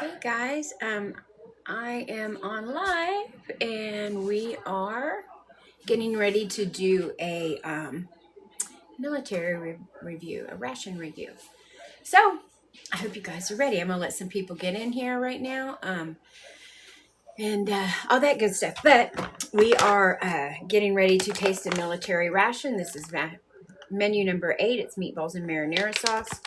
Hey guys, I am on live and we are getting ready to do a military review, a ration review. So I hope you guys are ready. I'm gonna let some people get in here right now, and all that good stuff. But we are getting ready to taste a military ration. This is menu number 8. It's meatballs and marinara sauce.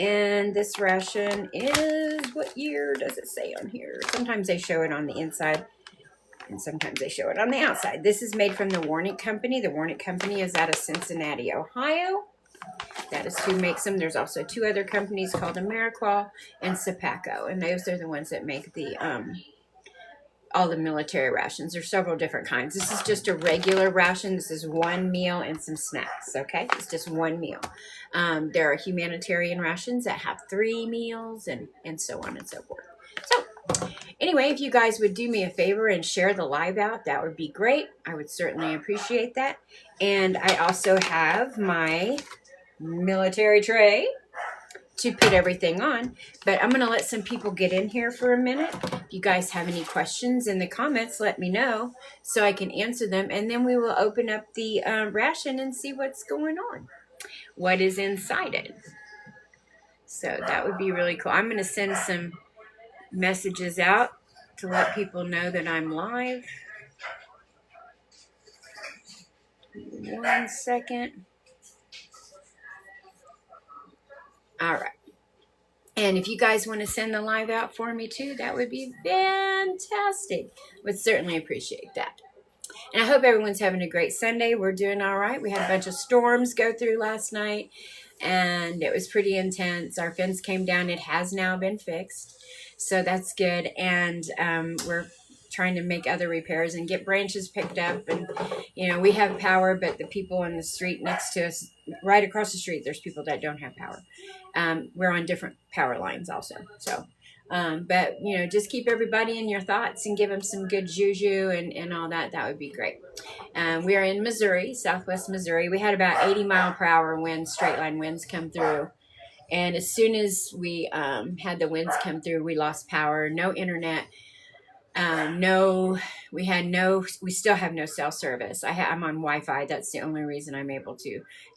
And this ration is, what year does it say on here? Sometimes they show it on the inside and sometimes they show it on the outside. This is made from the Warnick Company. The Warnick Company is out of Cincinnati, Ohio. That is who makes them. There's also 2 other companies called Americlaw and Sapaco. And those are the ones that make the all the military rations. There's several different kinds. This is just a regular ration. This is one meal and some snacks, okay? It's just one meal. There are humanitarian rations that have 3 meals and so on and so forth. So anyway, if you guys would do me a favor and share the live out, that would be great. I would certainly appreciate that. And I also have my military tray to put everything on, but I'm going to let some people get in here for a minute. If you guys have any questions in the comments, let me know so I can answer them, and then we will open up the ration and see what's going on, what is inside it. So that would be really cool. I'm going to send some messages out to let people know that I'm live. 1 second. All right. And if you guys want to send the live out for me too, that would be fantastic. Would certainly appreciate that. And I hope everyone's having a great Sunday. We're doing all right. We had a bunch of storms go through last night, and it was pretty intense. Our fence came down. It has now been fixed, so that's good. And we're trying to make other repairs and get branches picked up. And, you know, we have power, but the people on the street next to us, right across the street, there's people that don't have power. We're on different power lines also. So, but, you know, just keep everybody in your thoughts and give them some good juju and all that. That would be great. We are in Missouri, southwest Missouri. We had about 80-mile-per-hour winds, straight line winds come through. And as soon as we had the winds come through, we lost power, no internet. We still have no cell service. I'm on Wi-Fi. That's the only reason I'm able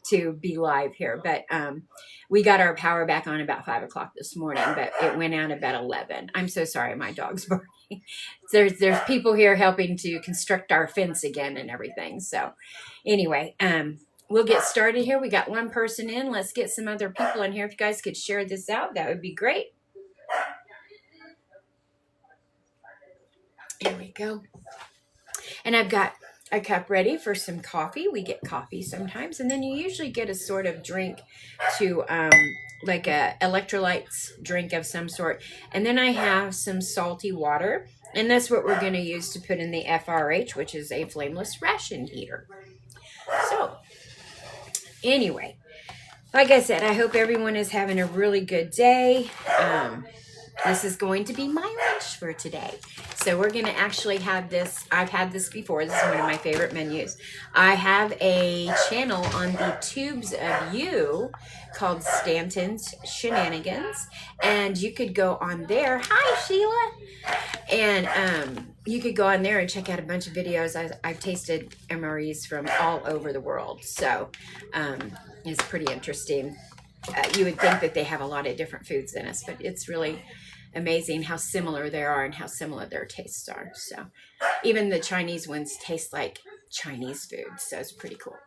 to be live here. But we got our power back on about 5 o'clock this morning, but it went out about 11. I'm so sorry. My dog's barking. There's people here helping to construct our fence again and everything. So anyway, we'll get started here. We got one person in. Let's get some other people in here. If you guys could share this out, that would be great. There we go. And I've got a cup ready for some coffee. We get coffee sometimes. And then you usually get a sort of drink to, like a electrolytes drink of some sort. And then I have some salty water. And that's what we're going to use to put in the FRH, which is a flameless ration heater. So, anyway, like I said, I hope everyone is having a really good day. This is going to be my lunch for today. So we're going to actually have this. I've had this before. This is one of my favorite menus. I have a channel on the Tubes of You called Stanton's Shenanigans. And you could go on there. Hi, Sheila. And you could go on there and check out a bunch of videos. I've tasted MREs from all over the world. So it's pretty interesting. You would think that they have a lot of different foods in us, but it's really amazing how similar they are and how similar their tastes are. So even the Chinese ones taste like Chinese food, so it's pretty cool.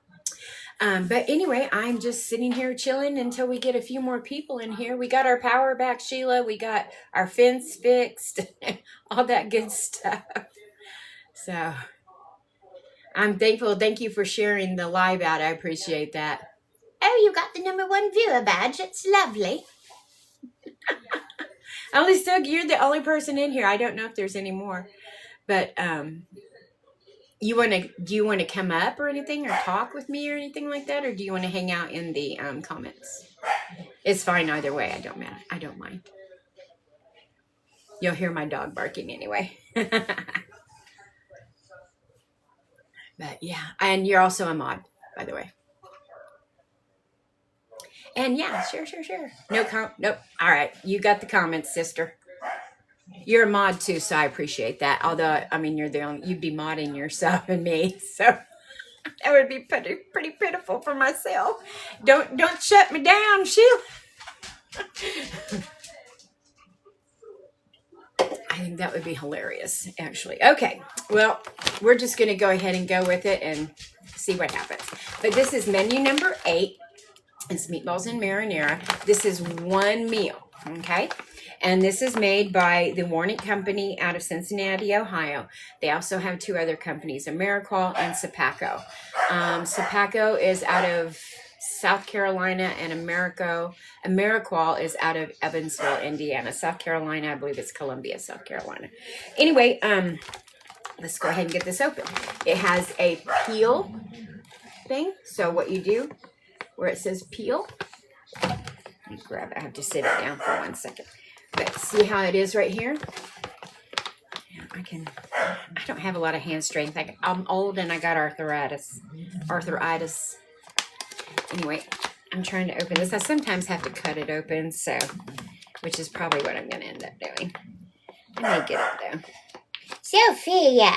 But anyway, I'm just sitting here chilling until we get a few more people in here. We got our power back, Sheila. We got our fence fixed, all that good stuff. So I'm thankful. Thank you for sharing the live out. I appreciate that. Oh, you got the #1 viewer badge. It's lovely. You're the only person in here. I don't know if there's any more, but do you want to come up or anything, or talk with me or anything like that, or do you want to hang out in the comments? It's fine either way. I don't mind. You'll hear my dog barking anyway. But yeah, and you're also a mod, by the way. And yeah, sure. Nope. All right. You got the comments, sister. You're a mod too, so I appreciate that. Although, I mean, you'd be modding yourself and me, so that would be pretty pitiful for myself. Don't shut me down, Sheila. I think that would be hilarious, actually. Okay, well, we're just going to go ahead and go with it and see what happens. But this is menu number 8. It's meatballs and marinara. This is one meal, okay? And this is made by the Warnick Company out of Cincinnati, Ohio. They also have 2 other companies, Ameriqual and Sapaco. Sapaco is out of South Carolina, and Ameriqual is out of Evansville, Indiana. South Carolina, I believe it's Columbia, South Carolina. Anyway, let's go ahead and get this open. It has a peel thing. So what you do, where it says peel, let me grab it. I have to sit it down for 1 second. But see how it is right here? I don't have a lot of hand strength. I'm old and I got arthritis. Anyway, I'm trying to open this. I sometimes have to cut it open, so, which is probably what I'm going to end up doing. I may get it though. Sophia!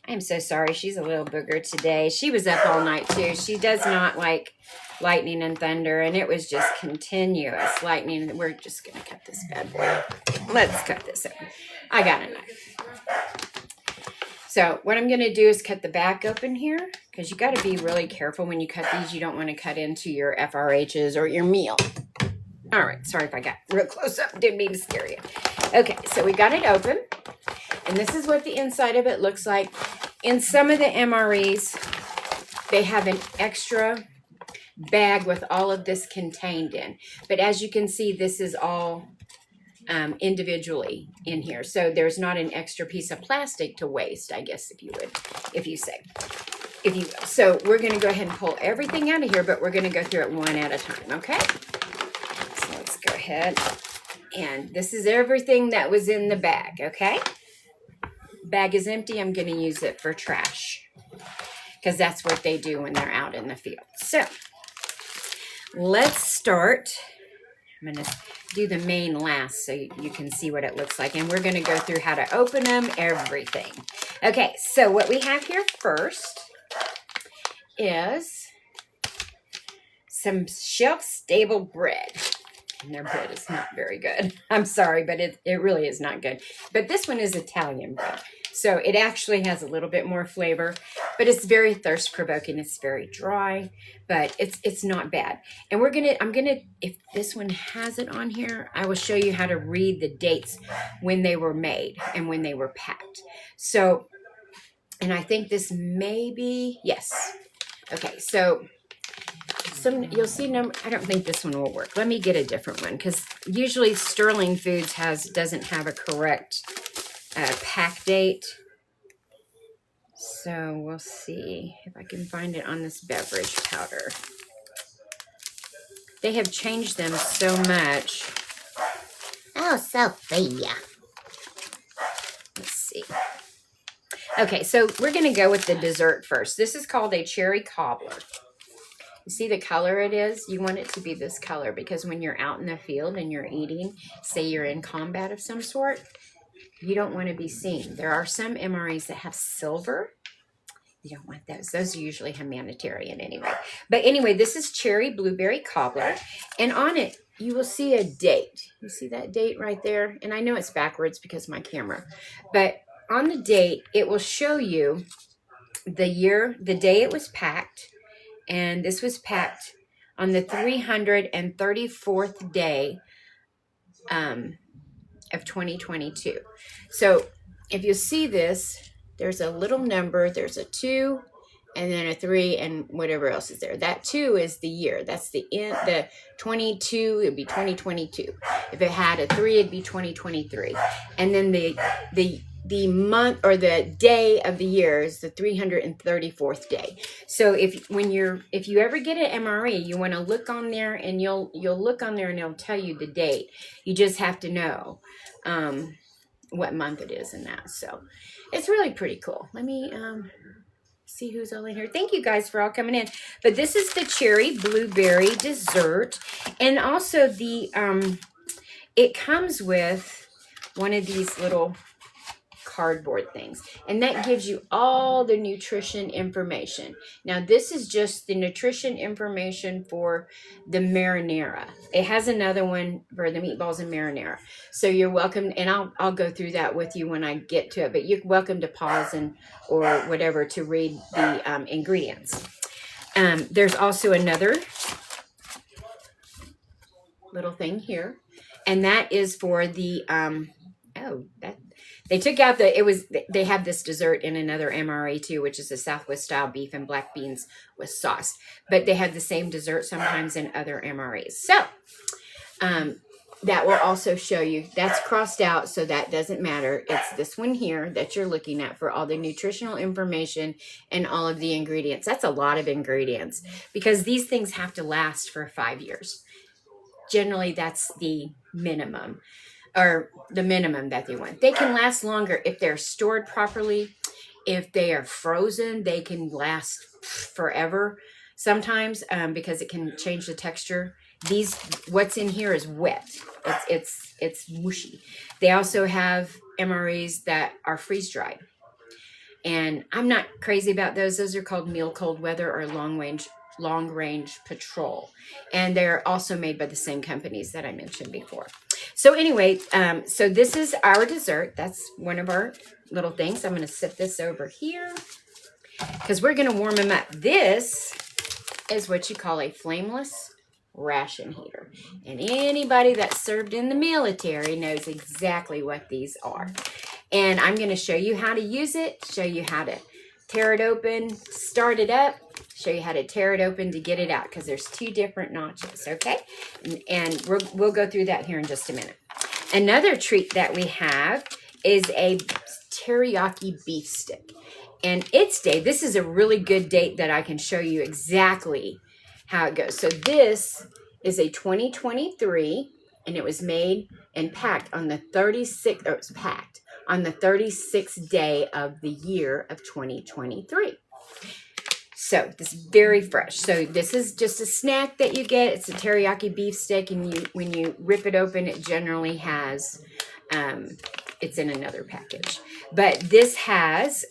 I'm so sorry. She's a little booger today. She was up all night too. She does not like lightning and thunder, and it was just continuous lightning. We're just going to cut this bad boy. Let's cut this open. I got a knife. So what I'm going to do is cut the back open here, because you got to be really careful when you cut these. You don't want to cut into your FRHs or your meal. All right. Sorry if I got real close up. Didn't mean to scare you. Okay. So we got it open, and this is what the inside of it looks like. In some of the MREs, they have an extra bag with all of this contained in. But as you can see, this is all individually in here. So there's not an extra piece of plastic to waste, I guess, if you will. So we're going to go ahead and pull everything out of here, but we're going to go through it one at a time, okay? So let's go ahead. And this is everything that was in the bag, okay? Bag is empty. I'm going to use it for trash, because that's what they do when they're out in the field. So let's start. I'm going to do the main last so you can see what it looks like. And we're going to go through how to open them, everything. Okay, so what we have here first is some shelf-stable bread. And their bread is not very good. I'm sorry, but it really is not good. But this one is Italian bread. So it actually has a little bit more flavor, but it's very thirst-provoking. It's very dry, but it's not bad. And I'm gonna, if this one has it on here, I will show you how to read the dates when they were made and when they were packed. So, and I think this may be, yes. Okay, so you'll see I don't think this one will work. Let me get a different one, because usually Sterling Foods doesn't have a correct pack date. So we'll see if I can find it on this beverage powder. They have changed them so much. Oh, Sophia. Let's see. Okay, so we're going to go with the dessert first. This is called a cherry cobbler. You see the color it is? You want it to be this color, because when you're out in the field and you're eating, say you're in combat of some sort, you don't want to be seen. There are some MREs that have silver. You don't want those. Those are usually humanitarian anyway. But anyway, this is cherry blueberry cobbler. And on it, you will see a date. You see that date right there? And I know it's backwards because of my camera. But on the date, it will show you the year, the day it was packed. And this was packed on the 334th day of 2022. So if you see this, there's a little number, there's a 2 and then a 3 and whatever else is there. That 2 is the year. That's the 22, it'd be 2022. If it had a 3, it'd be 2023. And then the month or the day of the year is the 334th day. So if you ever get an MRE, you want to look on there, and you'll look on there and it'll tell you the date. You just have to know what month it is and that. So it's really pretty cool. Let me see who's all in here. Thank you guys for all coming in. But this is the cherry blueberry dessert, and also the it comes with one of these little cardboard things, and that gives you all the nutrition information. Now this is just the nutrition information for the marinara. It has another one for the meatballs and marinara, so you're welcome, and I'll go through that with you when I get to it, but you're welcome to pause and or whatever to read the ingredients. There's also another little thing here, and that is for the they took out they have this dessert in another MRE too, which is a Southwest style beef and black beans with sauce. But they have the same dessert sometimes in other MREs. So that will also show you, that's crossed out, so that doesn't matter. It's this one here that you're looking at for all the nutritional information and all of the ingredients. That's a lot of ingredients because these things have to last for 5 years. Generally, that's the minimum. Or the minimum that they want. They can last longer if they're stored properly. If they are frozen, they can last forever sometimes because it can change the texture. What's in here is wet. It's mushy. They also have MREs that are freeze dried, and I'm not crazy about those. Those are called meal cold weather or long range patrol, and they're also made by the same companies that I mentioned before. So anyway, so this is our dessert. That's one of our little things. I'm going to set this over here because we're going to warm them up. This is what you call a flameless ration heater. And anybody that served in the military knows exactly what these are. And I'm going to show you how to use it, show you how to tear it open, start it up, show you how to tear it open to get it out because there's 2 different notches, okay? And we'll go through that here in just a minute. Another treat that we have is a teriyaki beef stick. And its date, this is a really good date that I can show you exactly how it goes. So this is a 2023, and it was made and packed on the 36th, or it was packed on the 36th day of the year of 2023. So this is very fresh. So this is just a snack that you get. It's a teriyaki beef stick, and when you rip it open, it generally has, it's in another package. But this has,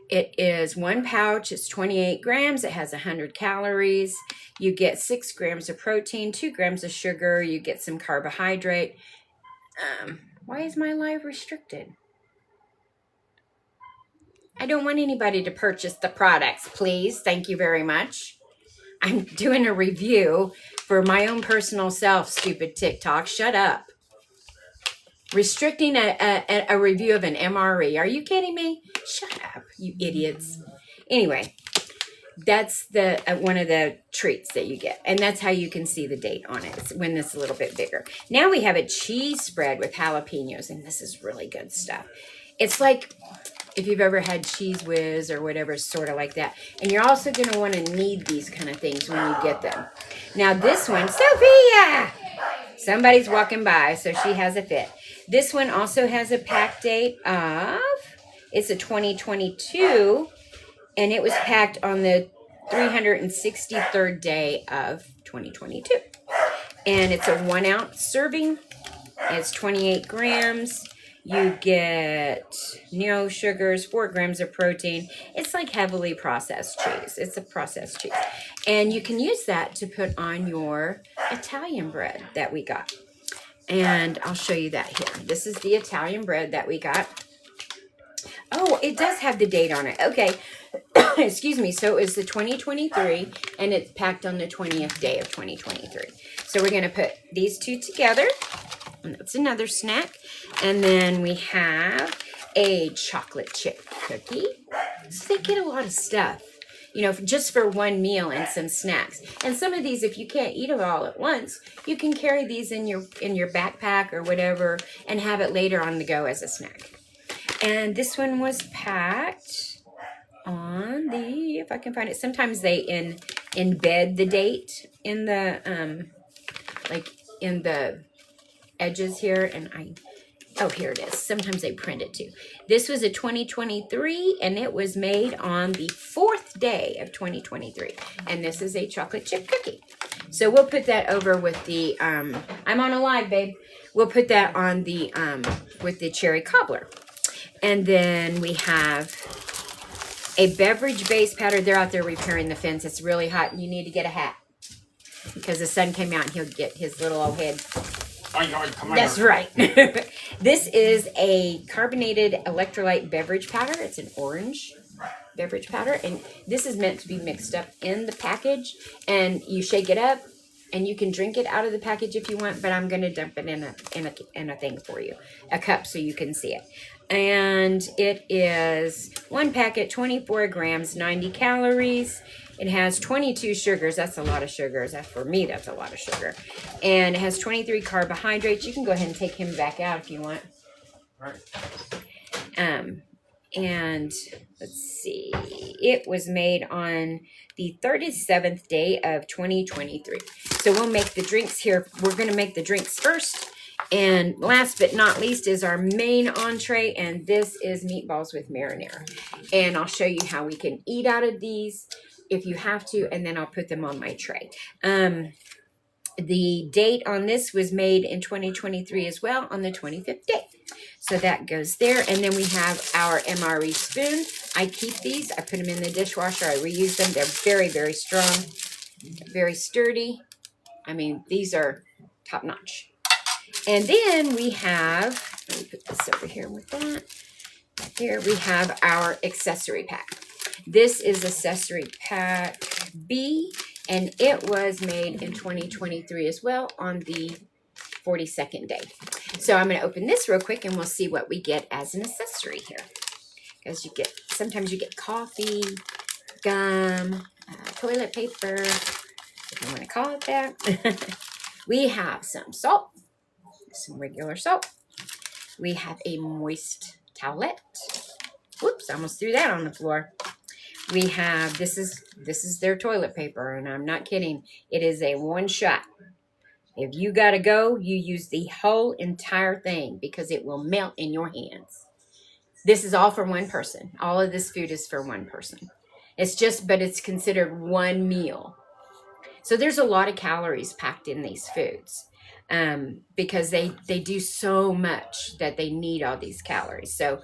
it is 1 pouch. It's 28 grams. It has 100 calories. You get 6 grams of protein, 2 grams of sugar. You get some carbohydrate. Why is my live restricted? I don't want anybody to purchase the products, please. Thank you very much. I'm doing a review for my own personal self, stupid TikTok. Shut up. Restricting a review of an MRE. Are you kidding me? Shut up, you idiots. Anyway, that's the one of the treats that you get. And that's how you can see the date on it. It's when it's a little bit bigger. Now we have a cheese spread with jalapenos, and this is really good stuff. It's like, if you've ever had Cheese Whiz or whatever, sort of like that. And you're also going to want to need these kind of things when you get them. Now this one, Sophia! Somebody's walking by, so she has a fit. This one also has a pack date of, it's a 2022, and it was packed on the 363rd day of 2022. And it's a 1 ounce serving. It's 28 grams. You get no sugars, 4 grams of protein. It's like heavily processed cheese. It's a processed cheese. And you can use that to put on your Italian bread that we got. And I'll show you that here. This is the Italian bread that we got. Oh, it does have the date on it. Okay. Excuse me. So it's the 2023, and it's packed on the 20th day of 2023. So we're going to put these 2 together. And that's another snack. And then we have a chocolate chip cookie. So they get a lot of stuff, you know, just for one meal and some snacks. And some of these, if you can't eat them all at once, you can carry these in your backpack or whatever and have it later on the go as a snack. And this one was packed on the, if I can find it, sometimes they embed the date in the, like in the edges here, and Oh, here it is. Sometimes they print it too. This was a 2023, and it was made on the 4th day of 2023. And this is a chocolate chip cookie. So we'll put that over with the, I'm on a live, babe. We'll put that on the, with the cherry cobbler. And then we have a beverage base powder. They're out there repairing the fence. It's really hot, and you need to get a hat because the sun came out and he'll get his little old head. That's right. This is a carbonated electrolyte beverage powder. It's an orange beverage powder, and this is meant to be mixed up in the package, and you shake it up, and you can drink it out of the package if you want, but I'm going to dump it in a thing for you, a cup, so you can see it. And it is 1 packet, 24 grams, 90 calories. It has 22 sugars. That's a lot of sugars. For me, that's a lot of sugar. And it has 23 carbohydrates. You can go ahead and take him back out if you want. All right. And let's see. It was made on the 37th day of 2023. So we'll make the drinks here. We're going to make the drinks first. And last but not least is our main entree, and this is meatballs with marinara. And I'll show you how we can eat out of these if you have to, and then I'll put them on my tray. The date on this was made in 2023 as well, on the 25th day. So that goes there. And then we have our MRE spoon. I keep these. I put them in the dishwasher. I reuse them. They're very, very strong, very sturdy. I mean, these are top notch. And then we have, let me put this over here with that. Right there, we have our accessory pack. This is accessory pack B, and it was made in 2023 as well on the 42nd day. So I'm going to open this real quick, and we'll see what we get as an accessory here. Because sometimes you get coffee, gum, toilet paper, if you want to call it that. We have some salt. Some regular soap. We have a moist towelette. Whoops, I almost threw that on the floor. We have, this is their toilet paper, and I'm not kidding. It is a one shot. If you gotta go, you use the whole entire thing because it will melt in your hands. This is all for one person. All of this food is for one person. But it's considered one meal. So there's a lot of calories packed in these foods. Because they do so much that they need all these calories. So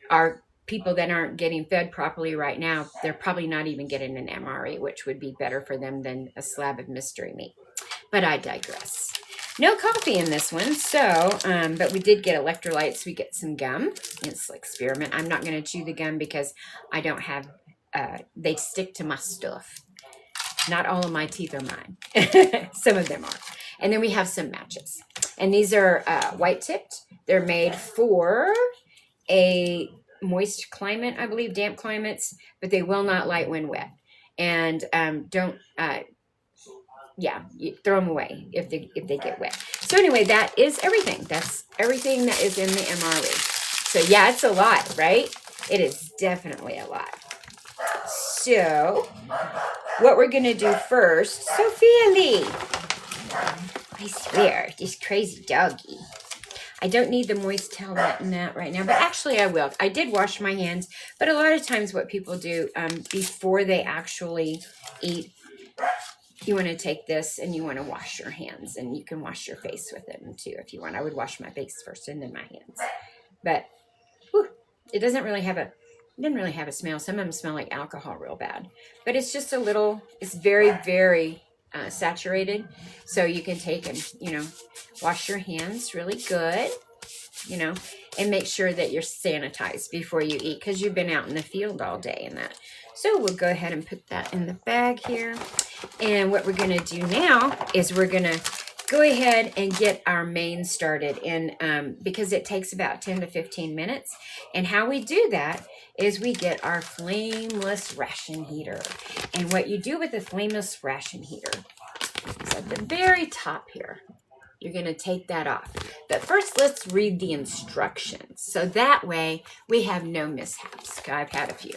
our people that aren't getting fed properly right now, they're probably not even getting an MRE, which would be better for them than a slab of mystery meat. But I digress. No coffee in this one. So, but we did get electrolytes. We get some gum. It's like spearmint. I'm not going to chew the gum because I don't have, they stick to my stuff. Not all of my teeth are mine. Some of them are. And then we have some matches. And these are white tipped. They're made for a moist climate, I believe, damp climates, but they will not light when wet. And you throw them away if they get wet. So anyway, that is everything. That's everything that is in the MRE. So yeah, it's a lot, right? It is definitely a lot. So what we're going to do first, Sophia Lee. I swear, this crazy doggy. I don't need the moist towelette in that right now, but actually I will. I did wash my hands, but a lot of times what people do before they actually eat, you want to take this and you want to wash your hands, and you can wash your face with it too if you want. I would wash my face first and then my hands. But whew, it doesn't really have a smell. Some of them smell like alcohol real bad, but it's just a little, it's very, very saturated. So you can take and, wash your hands really good, and make sure that you're sanitized before you eat because you've been out in the field all day and that. So we'll go ahead and put that in the bag here. And what we're going to do now is we're going to go ahead and get our main started because it takes about 10 to 15 minutes. And how we do that is we get our flameless ration heater. And what you do with the flameless ration heater is at the very top here, you're going to take that off. But first, let's read the instructions. So that way we have no mishaps. I've had a few.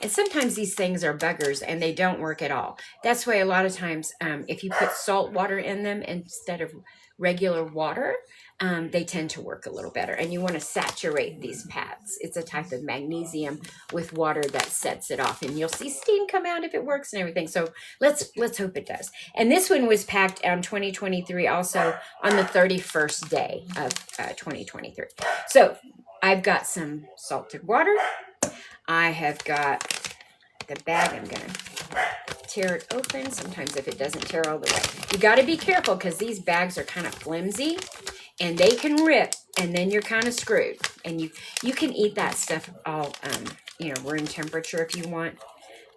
And sometimes these things are buggers and they don't work at all. That's why a lot of times if you put salt water in them instead of regular water, they tend to work a little better. And you want to saturate these pads. It's a type of magnesium with water that sets it off. And you'll see steam come out if it works and everything. So let's hope it does. And this one was packed 2023 also on the 31st day of 2023. So I've got some salted water. I have got the bag. I'm going to tear it open. Sometimes if it doesn't tear all the way. You got to be careful because these bags are kind of flimsy and they can rip and then you're kind of screwed. And you can eat that stuff all, room temperature if you want.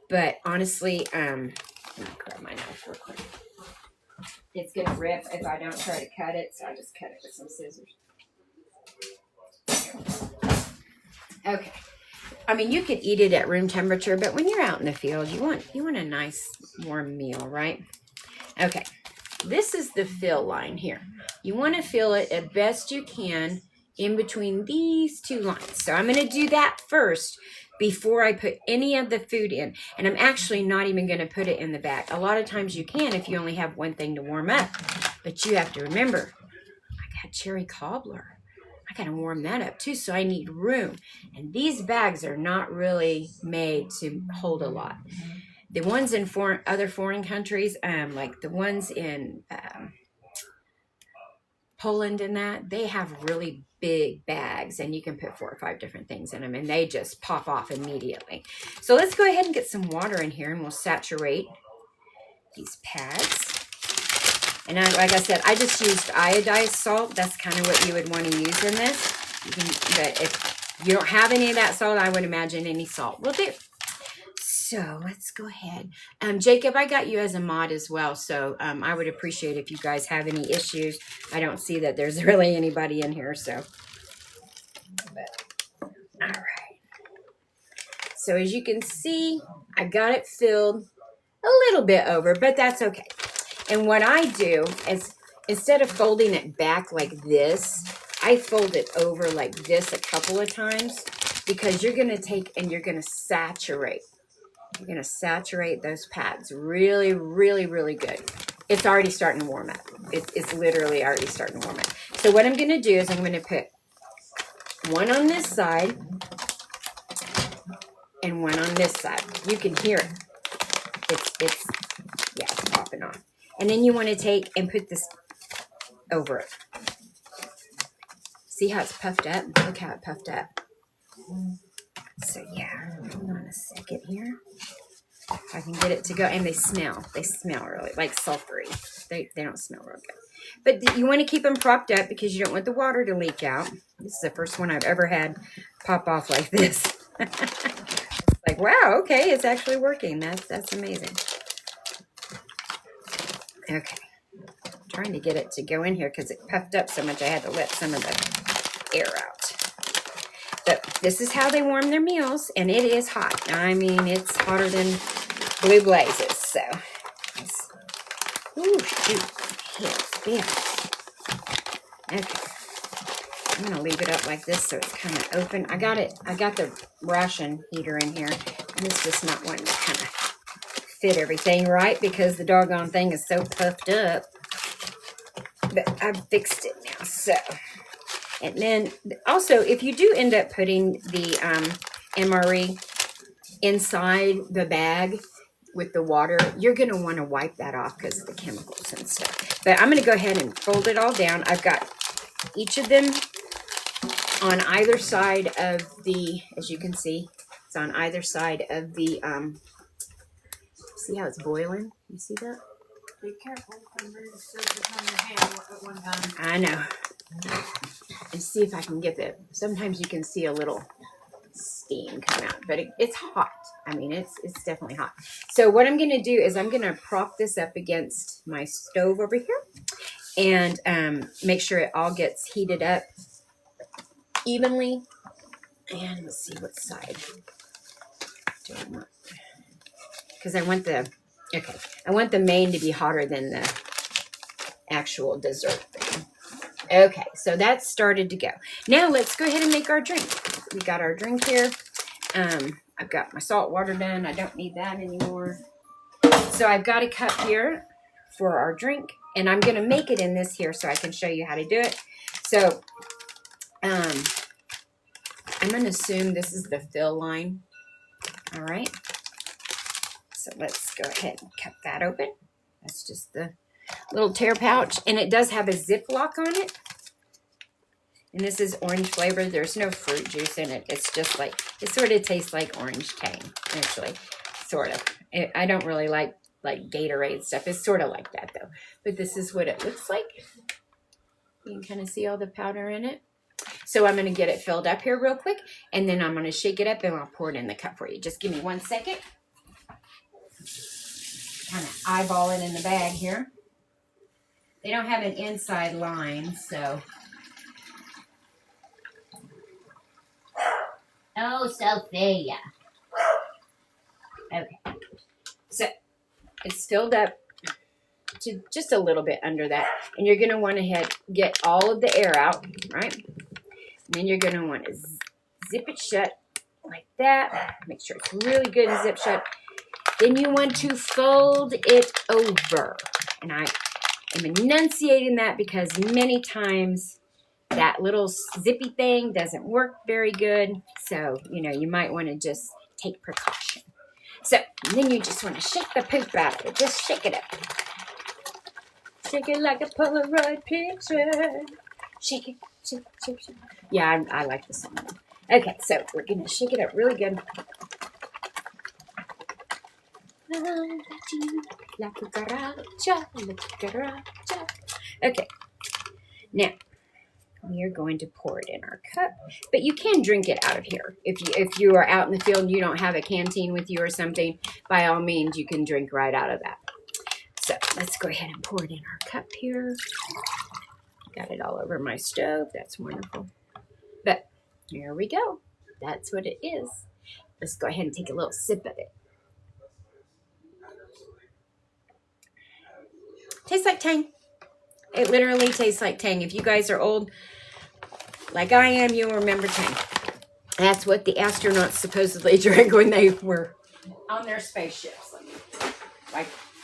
But honestly, let me grab my knife real quick. It's going to rip if I don't try to cut it. So I just cut it with some scissors. Okay. I mean, you could eat it at room temperature, but when you're out in the field, you want a nice warm meal, right? Okay, this is the fill line here. You want to fill it as best you can in between these two lines. So I'm going to do that first before I put any of the food in. And I'm actually not even going to put it in the bag. A lot of times you can if you only have one thing to warm up. But you have to remember, I got cherry cobbler. I got to warm that up too, so I need room. And these bags are not really made to hold a lot. The ones in other foreign countries, like the ones in Poland and that, they have really big bags and you can put 4 or 5 different things in them and they just pop off immediately. So let's go ahead and get some water in here and we'll saturate these pads. And like I said, I just used iodized salt. That's kind of what you would want to use in this. But if you don't have any of that salt, I would imagine any salt will do. So let's go ahead. Jacob, I got you as a mod as well. So I would appreciate if you guys have any issues. I don't see that there's really anybody in here. So, all right. So as you can see, I got it filled a little bit over, but that's okay. And what I do is instead of folding it back like this, I fold it over like this a couple of times because you're going to take and you're going to saturate. You're going to saturate those pads really, really, really good. It's already starting to warm up. It's literally already starting to warm up. So what I'm going to do is I'm going to put one on this side and one on this side. You can hear it. It's popping off. And then you want to take and put this over it. See how it's puffed up? Look how it puffed up. So yeah, hold on a second here. If I can get it to go. And they smell really like sulfury. They don't smell real good. But you want to keep them propped up because you don't want the water to leak out. This is the first one I've ever had pop off like this. Like, wow, okay, it's actually working. That's amazing. Okay, I'm trying to get it to go in here because it puffed up so much I had to let some of the air out. But this is how they warm their meals, and it is hot. I mean, it's hotter than blue blazes. So, ooh, shoot, here, okay. I'm gonna leave it up like this so it's kind of open. I got the ration heater in here, and it's just not wanting to kind of fit everything right because the doggone thing is so puffed up. But I've fixed it now. So, and then also if you do end up putting the MRE inside the bag with the water, you're going to want to wipe that off because of the chemicals and stuff. But I'm going to go ahead and fold it all down. I've got each of them on either side of the, as you can see, it's on either side of the see how it's boiling? You see that? Be careful. Remember to surface on your hand at one time. I know. And see if I can get that. Sometimes you can see a little steam come out, but it's hot. I mean, it's definitely hot. So what I'm going to do is I'm going to prop this up against my stove over here and make sure it all gets heated up evenly. And let's see what side do I want. Because I want the main to be hotter than the actual dessert thing. Okay, so that's started to go. Now let's go ahead and make our drink. We got our drink here. I've got my salt water done. I don't need that anymore. So I've got a cup here for our drink, and I'm going to make it in this here so I can show you how to do it. So I'm going to assume this is the fill line. All right. So let's go ahead and cut that open. That's just the little tear pouch, and it does have a zip lock on it. And this is orange flavor. There's no fruit juice in it. It's just like, it sort of tastes like orange tang, actually. Sort of. I don't really like Gatorade stuff. It's sort of like that, though. But this is what it looks like. You can kind of see all the powder in it. So I'm going to get it filled up here real quick, and then I'm going to shake it up, and I'll pour it in the cup for you. Just give me 1 second. Kind of eyeball it in the bag here. They don't have an inside line, so... Oh, Sophia. Okay. So, it's filled up to just a little bit under that. And you're going to want to get all of the air out, right? And then you're going to want to zip it shut like that. Make sure it's really good and zip shut. Then you want to fold it over. And I am enunciating that because many times that little zippy thing doesn't work very good. So, you might want to just take precaution. So, then you just want to shake the poop out of it. Just shake it up. Shake it like a Polaroid picture. Shake it, shake, shake, shake. Yeah, I like the song. Okay, so we're going to shake it up really good. Okay, now we are going to pour it in our cup, but you can drink it out of here. If you are out in the field and you don't have a canteen with you or something, by all means, you can drink right out of that. So let's go ahead and pour it in our cup here. Got it all over my stove. That's wonderful. But here we go. That's what it is. Let's go ahead and take a little sip of it. Tastes like Tang. It literally tastes like Tang. If you guys are old, like I am, you'll remember Tang. That's what the astronauts supposedly drank when they were on their spaceships. Let me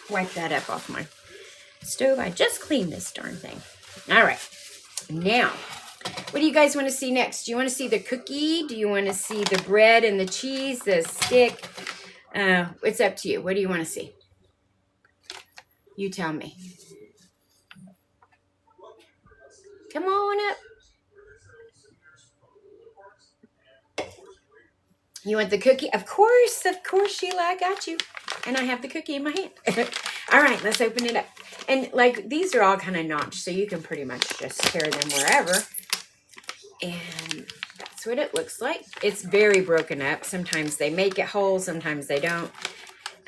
wipe that up off my stove. I just cleaned this darn thing. All right. Now, what do you guys want to see next? Do you want to see the cookie? Do you want to see the bread and the cheese, the stick? It's up to you. What do you want to see? You tell me. Come on up. You want the cookie? Of course, Sheila, I got you. And I have the cookie in my hand. All right, let's open it up. And like these are all kind of notched, so you can pretty much just tear them wherever. And that's what it looks like. It's very broken up. Sometimes they make it whole, sometimes they don't.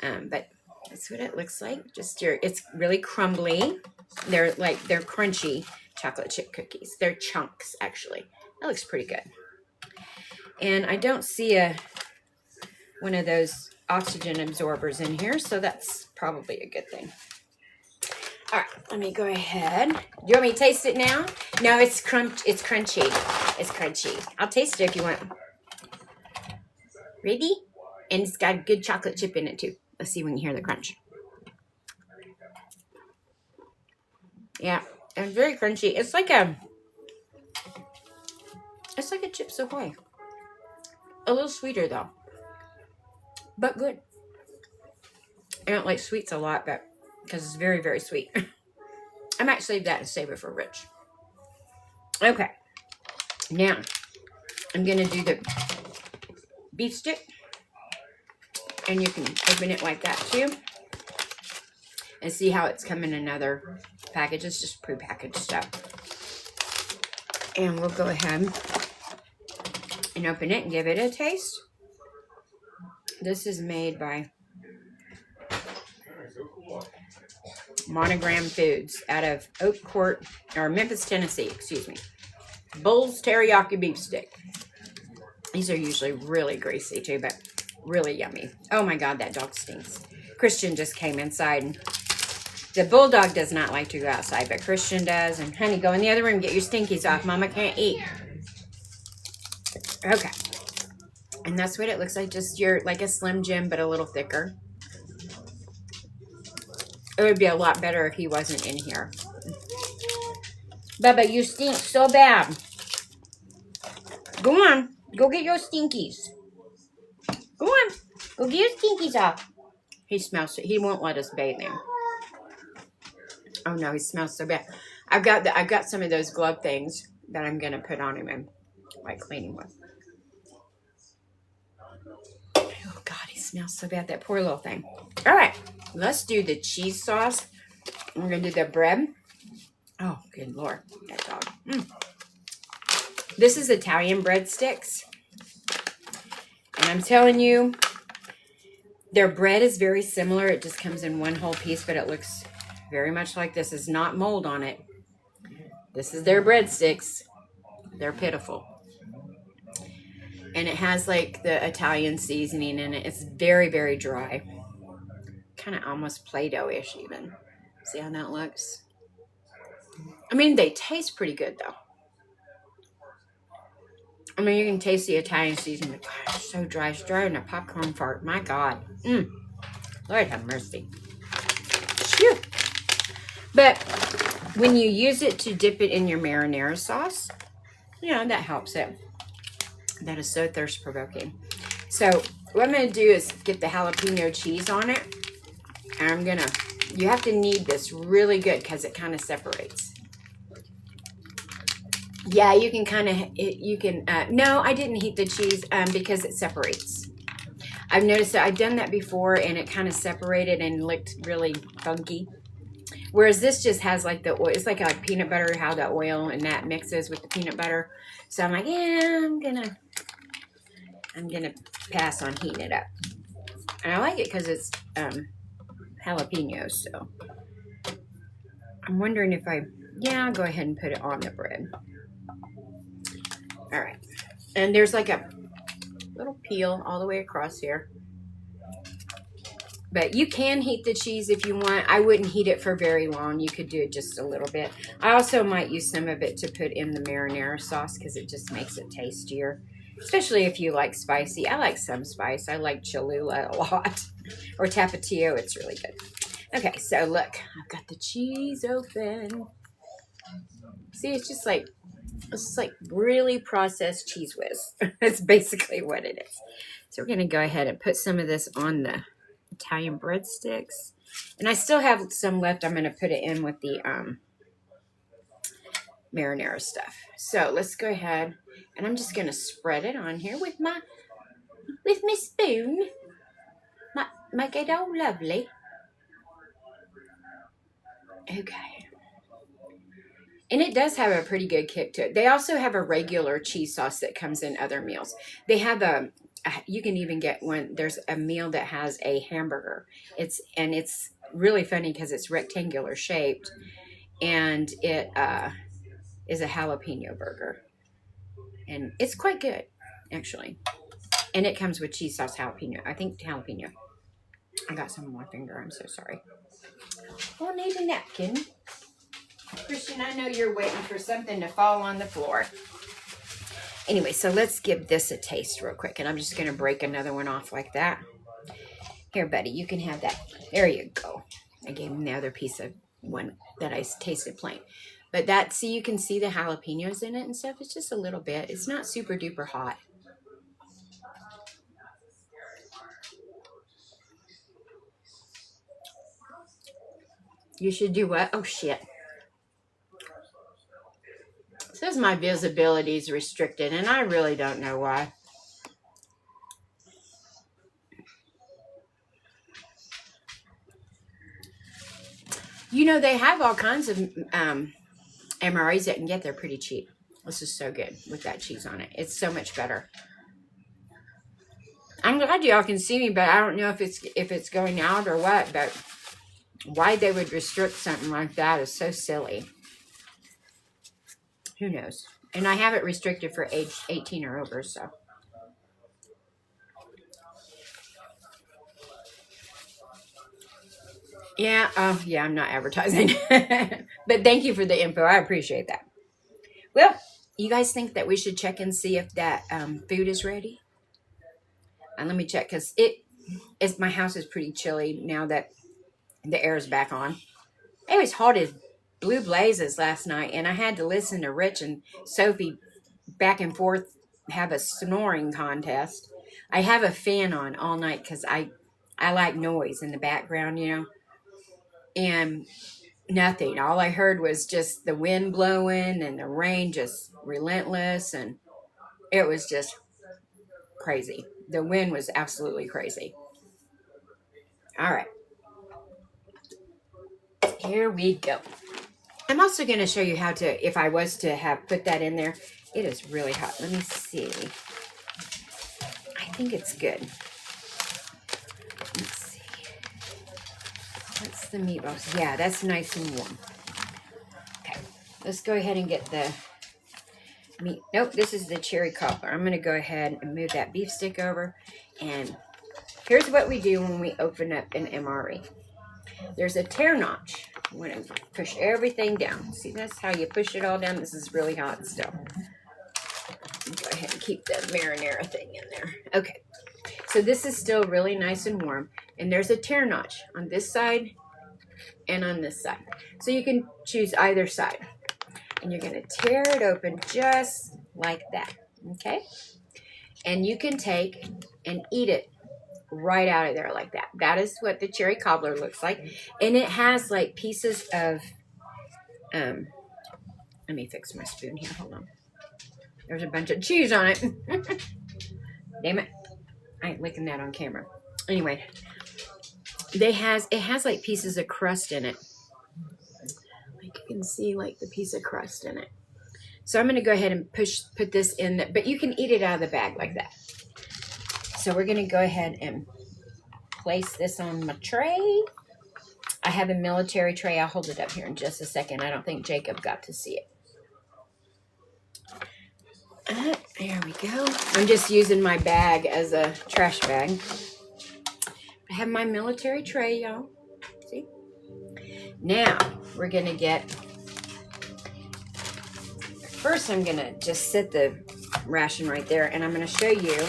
But that's what it looks like. It's really crumbly. They're crunchy chocolate chip cookies. They're chunks, actually. That looks pretty good. And I don't see one of those oxygen absorbers in here, so that's probably a good thing. All right, let me go ahead. Do you want me to taste it now? No, it's crunchy. It's crunchy. I'll taste it if you want. Ready? And it's got a good chocolate chip in it too. Let's see when you hear the crunch. Yeah, and very crunchy. It's like a Chips Ahoy. A little sweeter though, but good. I don't like sweets a lot, but because it's very, very sweet. I might save that and save it for Rich. Okay, now I'm gonna do the beef stick, and you can open it like that too, and see how it's come in another package. It's just prepackaged stuff, and we'll go ahead and open it and give it a taste. This is made by Monogram Foods out of Memphis, Tennessee, excuse me. Bull's Teriyaki Beef Stick. These are usually really greasy too, but really yummy. Oh my God, that dog stinks. Christian just came inside, and the bulldog does not like to go outside, but Christian does. And honey, go in the other room, get your stinkies off. Mama can't eat. Okay. And that's what it looks like. Just like a Slim Jim, but a little thicker. It would be a lot better if he wasn't in here. Bubba, you stink so bad. Go on. Go get your stinkies. Go on. Go get your stinkies off. He smells. He won't let us bathe him. Oh no, he smells so bad. I've got some of those glove things that I'm gonna put on him and like cleaning with. Oh God, he smells so bad. That poor little thing. All right, let's do the cheese sauce. We're gonna do the bread. Oh, good Lord, that dog. This is Italian breadsticks, and I'm telling you, their bread is very similar. It just comes in one whole piece, but it looks very much like this. Is not mold on it. This is their breadsticks. They're pitiful. And it has like the Italian seasoning in it. It's very, very dry. Kind of almost Play-Doh-ish even. See how that looks? I mean, they taste pretty good though. I mean, you can taste the Italian seasoning. God, it's so dry. It's drier than a popcorn fart. My God. Lord have mercy. Phew. But when you use it to dip it in your marinara sauce, that helps it. That is so thirst-provoking. So what I'm going to do is get the jalapeno cheese on it. And you have to knead this really good because it kind of separates. Yeah, you can no, I didn't heat the cheese because it separates. I've noticed that I've done that before and it kind of separated and looked really funky. Whereas this just has like the oil. It's like a peanut butter, how the oil and that mixes with the peanut butter. So I'm like, yeah, I'm gonna pass on heating it up. And I like it because it's jalapenos. So I'm wondering if I'll go ahead and put it on the bread. All right, and there's like a little peel all the way across here. But you can heat the cheese if you want. I wouldn't heat it for very long. You could do it just a little bit. I also might use some of it to put in the marinara sauce because it just makes it tastier. Especially if you like spicy. I like some spice. I like Cholula a lot. Or Tapatio. It's really good. Okay, so look. I've got the cheese open. See, it's just like really processed Cheese Whiz. That's basically what it is. So we're going to go ahead and put some of this on the Italian breadsticks. And I still have some left. I'm going to put it in with the marinara stuff. So let's go ahead and I'm just going to spread it on here with my spoon. My good old lovely. Okay. And it does have a pretty good kick to it. They also have a regular cheese sauce that comes in other meals. They have you can even get one. There's a meal that has a hamburger. It's really funny because it's rectangular shaped, and it is a jalapeno burger, and it's quite good actually. And it comes with cheese sauce jalapeno. I think jalapeno. I got some on my finger. I'm so sorry. We'll need a napkin. Christian, I know you're waiting for something to fall on the floor. Anyway, so let's give this a taste real quick. And I'm just going to break another one off like that. Here, buddy, you can have that. There you go. I gave him the other piece of one that I tasted plain. But see, you can see the jalapenos in it and stuff. It's just a little bit. It's not super duper hot. You should do what? Oh, shit. It says my visibility is restricted, and I really don't know why. They have all kinds of MREs that can get there pretty cheap. This is so good with that cheese on it. It's so much better. I'm glad y'all can see me, but I don't know if it's going out or what, but why they would restrict something like that is so silly. Who knows? And I have it restricted for age 18 or over, so. Yeah, I'm not advertising. But thank you for the info. I appreciate that. Well, you guys think that we should check and see if that food is ready? And let me check because my house is pretty chilly now that the air is back on. It was hot as blue blazes last night, and I had to listen to Rich and Sophie back and forth have a snoring contest. I have a fan on all night because I like noise in the background, and nothing. All I heard was just the wind blowing and the rain just relentless, and it was just crazy. The wind was absolutely crazy. All right, here we go. I'm also going to show you how to, if I was to have put that in there, it is really hot. Let me see. I think it's good. Let's see. What's the meatballs? Yeah, that's nice and warm. Okay, let's go ahead and get the meat. Nope, this is the cherry cobbler. I'm going to go ahead and move that beef stick over. And here's what we do when we open up an MRE. There's a tear notch. You want to push everything down. See, that's how you push it all down. This is really hot still. Go ahead and keep the marinara thing in there. Okay, so this is still really nice and warm. And there's a tear notch on this side and on this side. So you can choose either side. And you're going to tear it open just like that. Okay? And you can take and eat it right out of there like that. That is what the cherry cobbler looks like. And it has like pieces of, let me fix my spoon here. Hold on. There's a bunch of cheese on it. Damn it. I ain't licking that on camera. Anyway, it has like pieces of crust in it. Like you can see like the piece of crust in it. So I'm going to go ahead and put this in, but you can eat it out of the bag like that. So we're going to go ahead and place this on my tray. I have a military tray. I'll hold it up here in just a second. I don't think Jacob got to see it. There we go. I'm just using my bag as a trash bag. I have my military tray, y'all. See? Now, we're going to get... First, I'm going to just set the ration right there, and I'm going to show you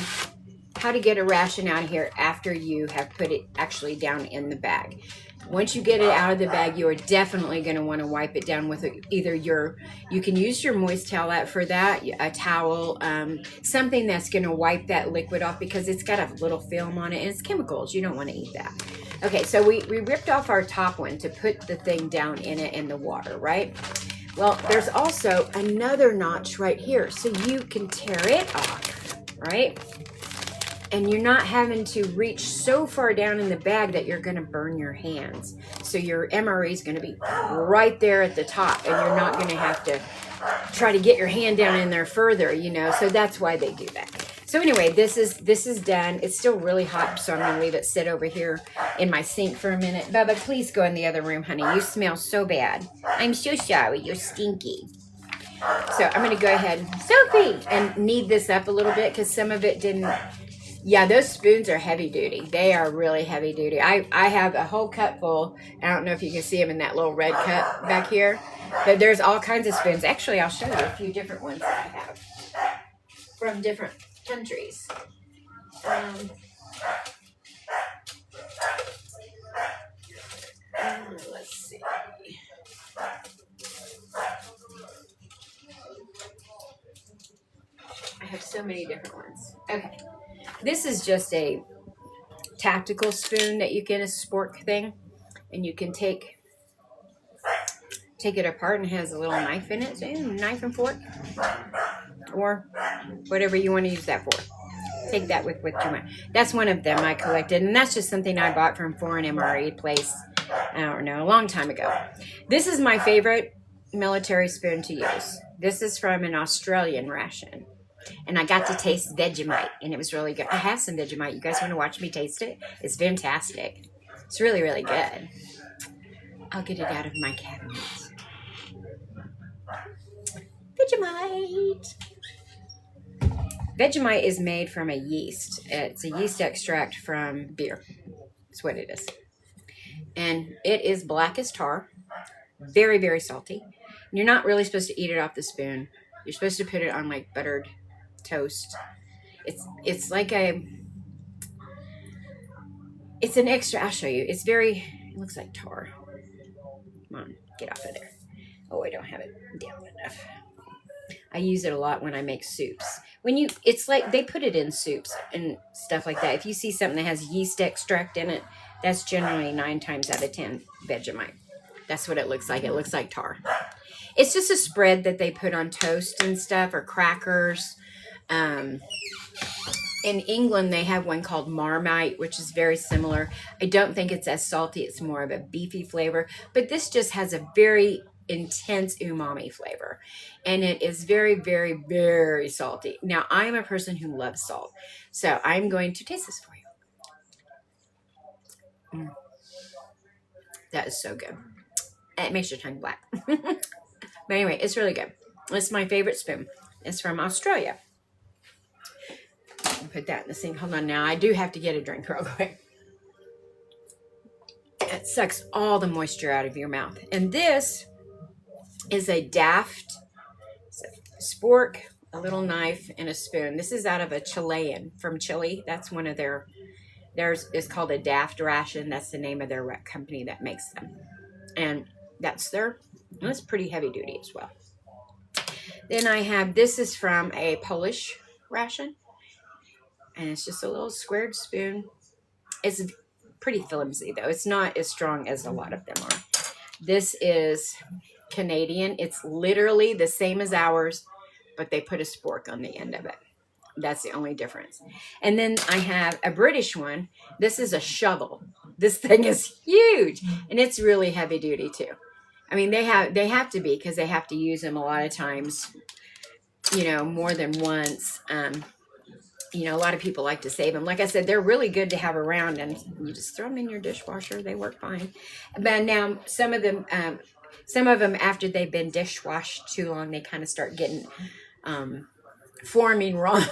how to get a ration out of here after you have put it actually down in the bag. Once you get it out of the bag, you are definitely going to want to wipe it down with either you can use your moist towelette for that, a towel, something that's going to wipe that liquid off because it's got a little film on it and it's chemicals. You don't want to eat that. Okay, so we ripped off our top one to put the thing down in it in the water, right? Well, there's also another notch right here, so you can tear it off, right? And you're not having to reach so far down in the bag that you're going to burn your hands. So your MRE is going to be right there at the top, and you're not going to have to try to get your hand down in there further, So that's why they do that. So anyway, this is done. It's still really hot, so I'm going to leave it sit over here in my sink for a minute. Bubba, please go in the other room, honey. You smell so bad. I'm so sorry. You're stinky. So I'm going to go ahead, Sophie, and knead this up a little bit because some of it didn't. Yeah, those spoons are heavy duty. They are really heavy duty. I have a whole cup full. I don't know if you can see them in that little red cup back here. But there's all kinds of spoons. Actually, I'll show you a few different ones that I have from different countries. Let's see. I have so many different ones. Okay. This is just a tactical spoon that you get, a spork thing, and you can take it apart and it has a little knife in it, so knife and fork, or whatever you want to use that for. Take that with what you want. That's one of them I collected, and that's just something I bought from foreign MRE place, I don't know, a long time ago. This is my favorite military spoon to use. This is from an Australian ration. And I got to taste Vegemite, and it was really good. I have some Vegemite. You guys want to watch me taste it? It's fantastic. It's really, really good. I'll get it out of my cabinet. Vegemite. Vegemite is made from a yeast. It's a yeast extract from beer. That's what it is. And it is black as tar. Very, very salty. And you're not really supposed to eat it off the spoon. You're supposed to put it on like buttered toast. It's like It's an extra, I'll show you. It looks like tar. Come on, get off of there. Oh, I don't have it down enough. I use it a lot when I make soups. It's like they put it in soups and stuff like that. If you see something that has yeast extract in it, that's generally 9 times out of 10 Vegemite. That's what it looks like. It looks like tar. It's just a spread that they put on toast and stuff or crackers. In England, they have one called Marmite, which is very similar. I don't think it's as salty. It's more of a beefy flavor. But this just has a very intense umami flavor. And it is very, very, very salty. Now, I'm a person who loves salt. So I'm going to taste this for you. That is so good. It makes your tongue black. But anyway, it's really good. It's my favorite spoon. It's from Australia. I'll put that in the sink. Hold on now. I do have to get a drink real quick. It sucks all the moisture out of your mouth. And this is a Daft spork, a little knife, and a spoon. This is out of a Chilean from Chile. That's one of theirs is called a Daft ration. That's the name of their company that makes them. And that's pretty heavy duty as well. Then I have, this is from a Polish ration. And it's just a little squared spoon. It's pretty flimsy though. It's not as strong as a lot of them are. This is Canadian. It's literally the same as ours, but they put a spork on the end of it. That's the only difference. And then I have a British one. This is a shovel. This thing is huge, and it's really heavy duty too. I mean, they have to be, because they have to use them a lot of times, more than once. A lot of people like to save them. Like I said, they're really good to have around, and you just throw them in your dishwasher. They work fine. But now some of them, after they've been dishwashed too long, they kind of start getting forming wrong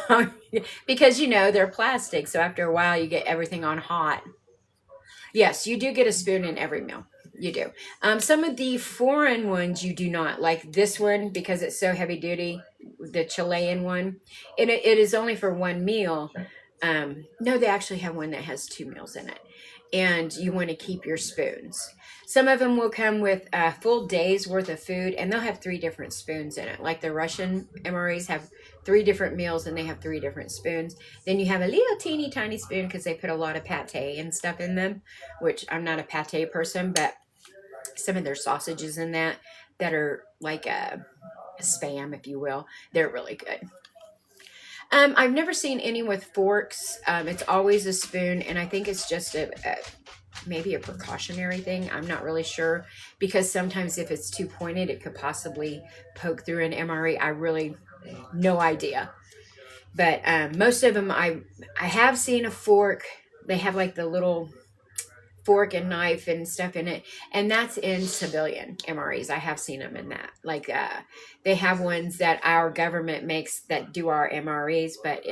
because, they're plastic. So after a while, you get everything on hot. Yes, you do get a spoon in every meal. You do. Some of the foreign ones you do not, like this one, because it's so heavy duty, the Chilean one. And it is only for one meal. No, they actually have one that has 2 meals in it. And you want to keep your spoons. Some of them will come with a full day's worth of food, and they'll have 3 different spoons in it. Like the Russian MREs have 3 different meals, and they have 3 different spoons. Then you have a little teeny tiny spoon because they put a lot of pate and stuff in them, which I'm not a pate person, but some of their sausages in that are like a Spam, if you will. They're really good. I've never seen any with forks. It's always a spoon, and I think it's just maybe a precautionary thing. I'm not really sure, because sometimes if it's too pointed, it could possibly poke through an MRE. I really, no idea. But most of them, I have seen a fork. They have like the little fork and knife and stuff in it, and that's in civilian MREs. I have seen them in that. Like they have ones that our government makes that do our MREs, but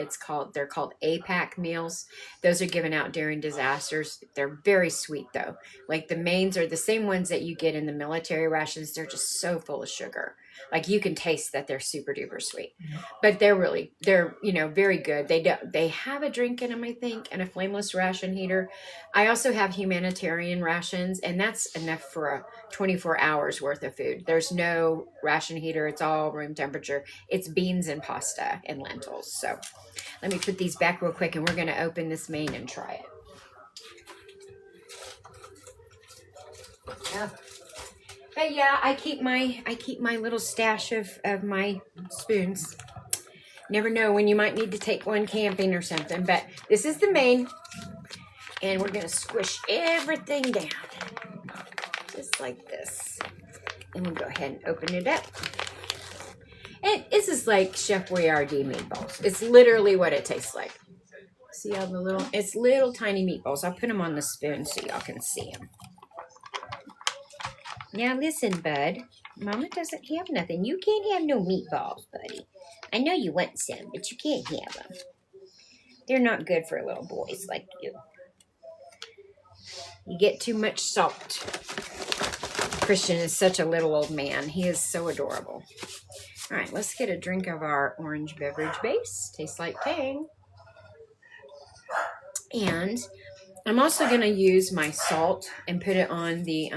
they're called APAC meals. Those are given out during disasters. They're very sweet though. Like the mains are the same ones that you get in the military rations. They're just so full of sugar. Like you can taste that they're super duper sweet, but they're very good. They have a drink in them, I think, and a flameless ration heater. I also have humanitarian rations, and that's enough for a 24 hours worth of food. There's no ration heater. It's all room temperature. It's beans and pasta and lentils. So let me put these back real quick, and we're going to open this main and try it. Yeah. But yeah, I keep my little stash of my spoons. Never know when you might need to take one camping or something. But this is the main, and we're gonna squish everything down, just like this. And we'll go ahead and open it up. And this is like Chef Boyardee meatballs. It's literally what it tastes like. See all the it's little tiny meatballs. I'll put them on the spoon so y'all can see them. Now listen, bud. Mama doesn't have nothing. You can't have no meatballs, buddy. I know you want some, but you can't have them. They're not good for little boys like you. You get too much salt. Christian is such a little old man. He is so adorable. All right, let's get a drink of our orange beverage base. Tastes like Tang. And I'm also going to use my salt and put it on the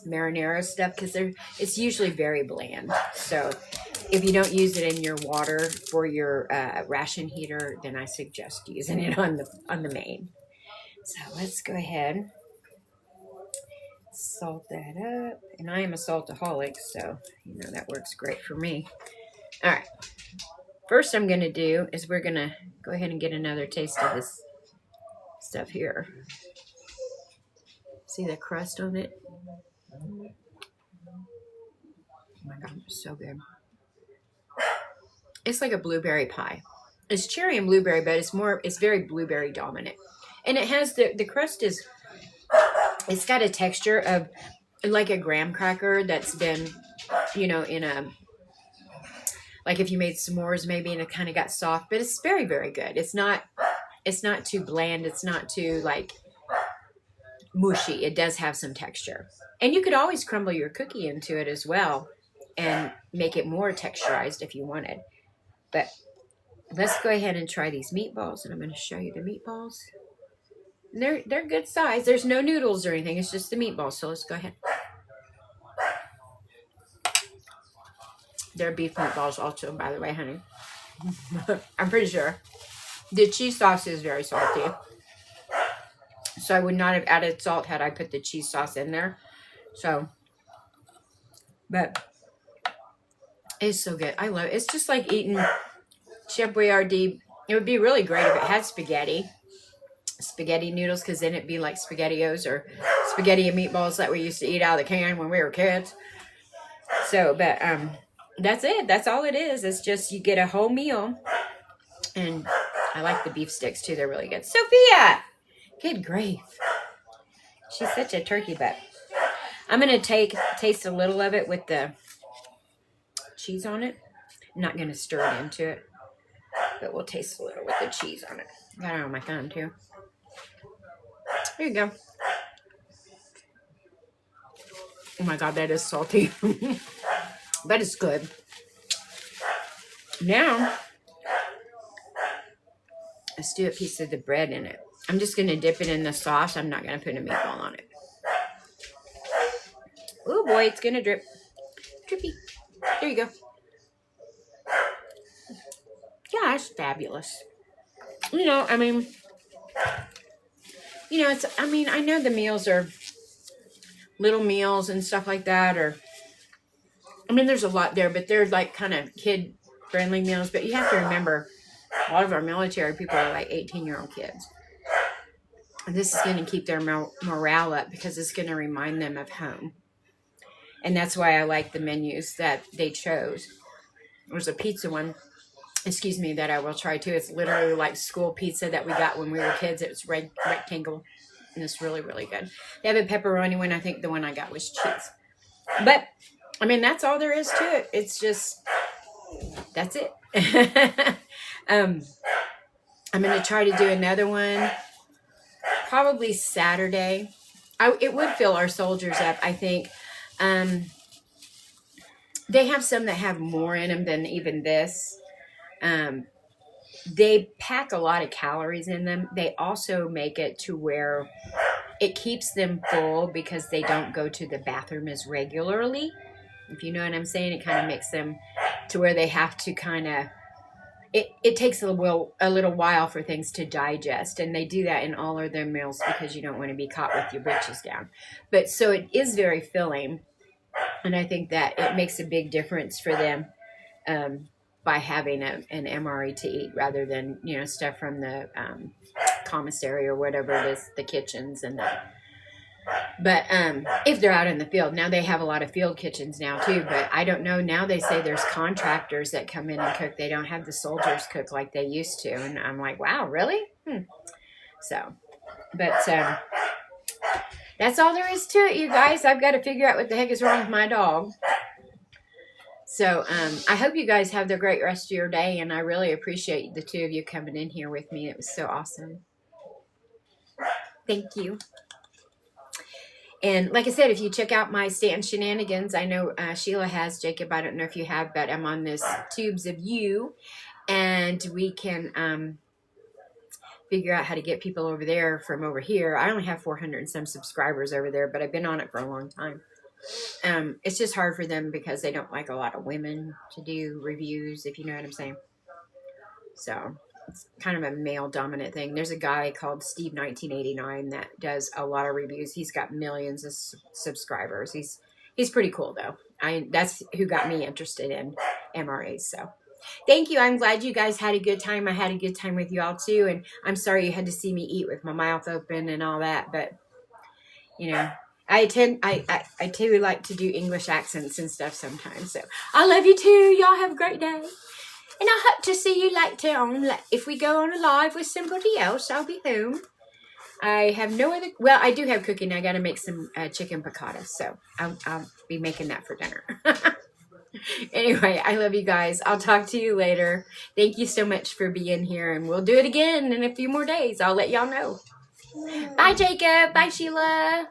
marinara stuff because it's usually very bland. So if you don't use it in your water for your ration heater, then I suggest using it on the main. So let's go ahead, salt that up. And I am a saltaholic, so you know that works great for me. All right. First I'm going to do is we're going to go ahead and get another taste of this stuff here. See the crust on it? Oh my God, it's so good. It's like a blueberry pie. It's cherry and blueberry, but it's very blueberry dominant. And it has the crust it's got a texture of like a graham cracker that's been, you know, in a, like if you made s'mores maybe and it kind of got soft, but it's very, very good. It's not too bland. It's not too like mushy. It does have some texture. And you could always crumble your cookie into it as well and make it more texturized if you wanted. But let's go ahead and try these meatballs, and I'm going to show you the meatballs. They're good size. There's no noodles or anything. It's just the meatballs. So let's go ahead. They're beef meatballs also, by the way, honey. I'm pretty sure. The cheese sauce is very salty. So I would not have added salt had I put the cheese sauce in there. So, but it's so good. I love it. It's just like eating Chef Boyardee. It would be really great if it had spaghetti noodles, because then it'd be like SpaghettiOs or spaghetti and meatballs that we used to eat out of the can when we were kids. So, but that's it. That's all it is. It's just you get a whole meal. And I like the beef sticks too. They're really good. Sophia! Good grief. She's such a turkey butt. I'm going to taste a little of it with the cheese on it. I'm not going to stir it into it, but we'll taste a little with the cheese on it. Got it on my thumb too. There you go. Oh my God, that is salty. But it's good. Now, let's do a piece of the bread in it. I'm just going to dip it in the sauce. I'm not going to put a meatball on it. Oh boy, it's going to drip. Drippy. There you go. Yeah, that's fabulous. You know, I mean, I know the meals are little meals and stuff like that, or, I mean, there's a lot there, but they're like kind of kid-friendly meals. But you have to remember, a lot of our military people are like 18-year-old kids. And this is going to keep their morale up because it's going to remind them of home. And that's why I like the menus that they chose. There's a pizza one, that I will try too. It's literally like school pizza that we got when we were kids. It was rectangle, and it's really, really good. They have a pepperoni one. I think the one I got was cheese. But, I mean, that's all there is to it. It's just, that's it. I'm going to try to do another one probably Saturday. It would fill our soldiers up, I think. They have some that have more in them than even this. They pack a lot of calories in them. They also make it to where it keeps them full because they don't go to the bathroom as regularly. If you know what I'm saying, it kind of makes them to where they have to kind of, it takes a little while for things to digest. And they do that in all of their meals because you don't want to be caught with your britches down. But so it is very filling. And I think that it makes a big difference for them by having an MRE to eat rather than, stuff from the commissary or whatever it is, the kitchens and that. But if they're out in the field, now they have a lot of field kitchens now too, but I don't know. Now they say there's contractors that come in and cook. They don't have the soldiers cook like they used to. And I'm like, wow, really? So, but that's all there is to it, you guys. I've got to figure out what the heck is wrong with my dog. So I hope you guys have the great rest of your day, and I really appreciate the two of you coming in here with me. It was so awesome. Thank you. And like I said, if you check out my Stanton Shenanigans, I know Sheila has, Jacob, I don't know if you have, but I'm on this Tubes of You, and we can figure out how to get people over there from over here. I only have 400 and some subscribers over there, but I've been on it for a long time. It's just hard for them because they don't like a lot of women to do reviews, if you know what I'm saying. So it's kind of a male dominant thing. There's a guy called Steve 1989 that does a lot of reviews. He's got millions of subscribers. He's pretty cool though. That's who got me interested in MREs. So thank you. I'm glad you guys had a good time. I had a good time with you all too. And I'm sorry you had to see me eat with my mouth open and all that, but you know, I too like to do English accents and stuff sometimes. So I love you too. Y'all have a great day. And I hope to see you later on. If we go on a live with somebody else, I'll be home. I have no other... Well, I do have cooking. I got to make some chicken piccata. So I'll be making that for dinner. Anyway, I love you guys. I'll talk to you later. Thank you so much for being here. And we'll do it again in a few more days. I'll let y'all know. Bye, Jacob. Bye, Sheila.